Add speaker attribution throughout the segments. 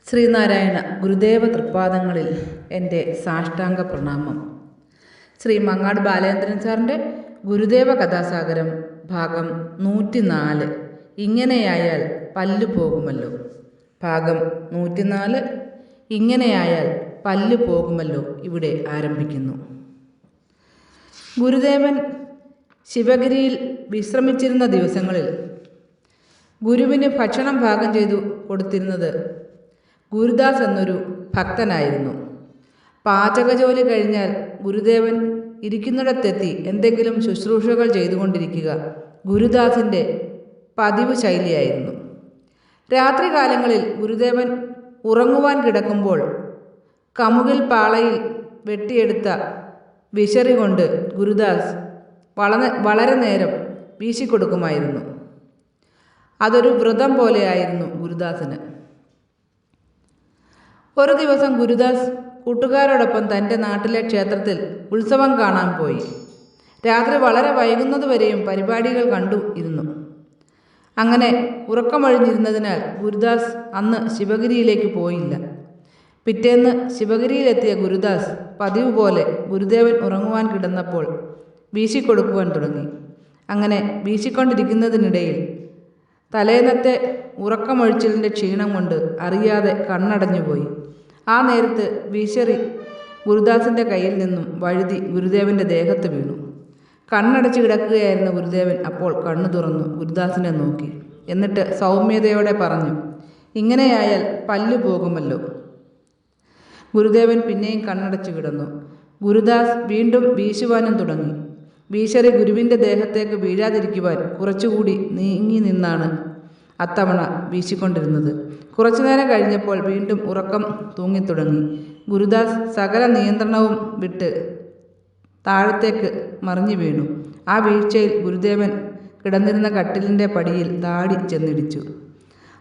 Speaker 1: ശ്രീനാരായണ ഗുരുദേവ തൃപ്പാദങ്ങളിൽ എൻ്റെ സാഷ്ടാംഗ പ്രണാമം. ശ്രീ മങ്ങാട് ബാലേന്ദ്രൻ സാറിൻ്റെ ഗുരുദേവ കഥാസാഗരം ഭാഗം 104 ഇങ്ങനെയായാൽ പല്ലു പോകുമല്ലോ. ഭാഗം 104 ഇങ്ങനെയായാൽ പല്ലു പോകുമല്ലോ ഇവിടെ ആരംഭിക്കുന്നു. ഗുരുദേവൻ ശിവഗിരിയിൽ വിശ്രമിച്ചിരുന്ന ദിവസങ്ങളിൽ ഗുരുവിന് ഭക്ഷണം പാകം ചെയ്തു കൊടുത്തിരുന്നത് ഗുരുദാസ് എന്നൊരു ഭക്തനായിരുന്നു. പാചകജോലി കഴിഞ്ഞാൽ ഗുരുദേവൻ ഇരിക്കുന്നിടത്തെത്തി എന്തെങ്കിലും ശുശ്രൂഷകൾ ചെയ്തുകൊണ്ടിരിക്കുക ഗുരുദാസിൻ്റെ പതിവ് ശൈലിയായിരുന്നു. രാത്രികാലങ്ങളിൽ ഗുരുദേവൻ ഉറങ്ങുവാൻ കിടക്കുമ്പോൾ കമുകിൽ പാളയിൽ വെട്ടിയെടുത്ത വിശറി കൊണ്ട് ഗുരുദാസ് വളരെ നേരം വീശിക്കൊടുക്കുമായിരുന്നു. അതൊരു വ്രതം പോലെയായിരുന്നു ഗുരുദാസിന്. ഒരു ദിവസം ഗുരുദാസ് കൂട്ടുകാരോടൊപ്പം തൻ്റെ നാട്ടിലെ ക്ഷേത്രത്തിൽ ഉത്സവം കാണാൻ പോയി. രാത്രി വളരെ വൈകുന്നതുവരെയും പരിപാടികൾ കണ്ടു ഇരുന്നു. അങ്ങനെ ഉറക്കമൊഴിഞ്ഞിരുന്നതിനാൽ ഗുരുദാസ് അന്ന് ശിവഗിരിയിലേക്ക് പോയില്ല. പിറ്റേന്ന് ശിവഗിരിയിലെത്തിയ ഗുരുദാസ് പതിവ് പോലെ ഗുരുദേവൻ ഉറങ്ങുവാൻ കിടന്നപ്പോൾ വീശിക്കൊടുക്കുവാൻ തുടങ്ങി. അങ്ങനെ വീശിക്കൊണ്ടിരിക്കുന്നതിനിടയിൽ തലേന്നത്തെ ഉറക്കമൊഴിച്ചിലിൻ്റെ ക്ഷീണം കൊണ്ട് അറിയാതെ കണ്ണടഞ്ഞുപോയി. ആ നേരത്ത് വീശറി ഗുരുദാസിൻ്റെ കയ്യിൽ നിന്നും വഴുതി ഗുരുദേവൻ്റെ ദേഹത്ത് വീണു. കണ്ണടച്ച് കിടക്കുകയായിരുന്ന ഗുരുദേവൻ അപ്പോൾ കണ്ണു തുറന്നു ഗുരുദാസിനെ നോക്കി. എന്നിട്ട് സൗമ്യതയോടെ പറഞ്ഞു, ഇങ്ങനെയായാൽ പല്ലു പോകുമല്ലോ. ഗുരുദേവൻ പിന്നെയും കണ്ണടച്ചു കിടന്നു. ഗുരുദാസ് വീണ്ടും വീശുവാനും തുടങ്ങി. വീശറി ഗുരുവിൻ്റെ ദേഹത്തേക്ക് വീഴാതിരിക്കുവാൻ കുറച്ചുകൂടി നീങ്ങി നിന്നാണ് അത്തവണ വീശിക്കൊണ്ടിരുന്നത്. കുറച്ചുനേരം കഴിഞ്ഞപ്പോൾ വീണ്ടും ഉറക്കം തൂങ്ങിത്തുടങ്ങി. ഗുരുദാസ് സകല നിയന്ത്രണവും വിട്ട് താഴത്തേക്ക് മറിഞ്ഞു വീണു. ആ വീഴ്ചയിൽ ഗുരുദേവൻ കിടന്നിരുന്ന കട്ടിലിൻ്റെ പടിയിൽ താടി ചെന്നിടിച്ചു.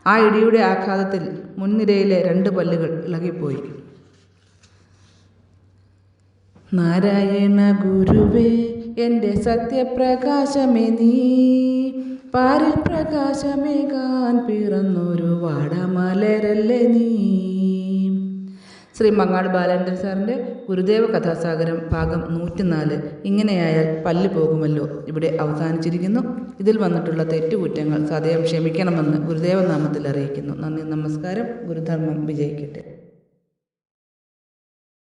Speaker 1: ആ ഇടിയുടെ ആഘാതത്തിൽ മുൻനിരയിലെ 2 പല്ലുകൾ ഇളകിപ്പോയി. നാരായണ ഗുരുവേ എൻ്റെ സത്യപ്രകാശമേ നീ, പാരിൽ പ്രകാശമേകാൻ പിറന്നൊരു വാടമലരല്ലേ നീ. ശ്രീ മങ്ങാട് ബാലേന്ദ്രൻ സാറിൻ്റെ ഗുരുദേവ കഥാസാഗരം ഭാഗം 104 ഇങ്ങനെയായാൽ പല്ലു പോകുമല്ലോ ഇവിടെ അവസാനിച്ചിരിക്കുന്നു. ഇതിൽ വന്നിട്ടുള്ള തെറ്റുകുറ്റങ്ങൾ സദയം ക്ഷമിക്കണമെന്ന് ഗുരുദേവ നാമത്തിൽ അറിയിക്കുന്നു. നന്ദി, നമസ്കാരം. ഗുരുധർമ്മം വിജയിക്കട്ടെ.